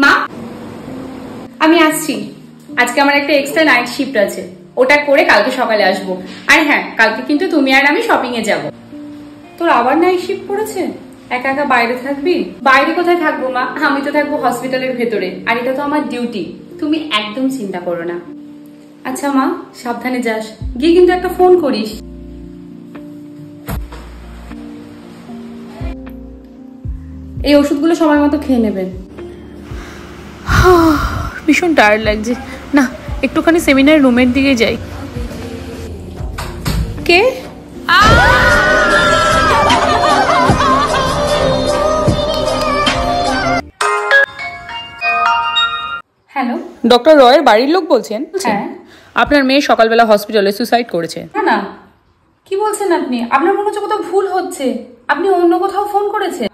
মা, আমি আসছি। আজকে আমার একটা এক্সট্রা নাইট শিফট আছে, ওটা করে কালকে সকালে আসবো। আর হ্যাঁ, কালকে কিন্তু তুমি আর আমি শপিং এ যাব। তোর আবার নাইট শিফট পড়েছে? একা একা বাইরে থাকবি? বাইরে কোথায় থাকবো মা, আমি তো থাকবো হসপিটালের ভেতরে, আর এটা তো আমার ডিউটি। তুমি একদম চিন্তা করো না। আচ্ছা মা, সাবধানে যাস, গিয়ে কিন্তু একটা ফোন করিস। এই ওষুধগুলো সময় মতো খেয়ে নেবেন। ভীষণ টায়ার্ড লাগছে, না একটুখানি সেমিনার রুমের দিকে যাই। কে? হ্যালো, ডক্টর রয়ের বাড়ির লোক বলছেন? হ্যাঁ। আপনার মেয়ে সকালবেলা হসপিটালে সুসাইড করেছে। না না, কি বলছেন আপনি? আপনার মনে হচ্ছে কোথাও ভুল হচ্ছে, আপনি অন্য কোথাও ফোন করেছেন।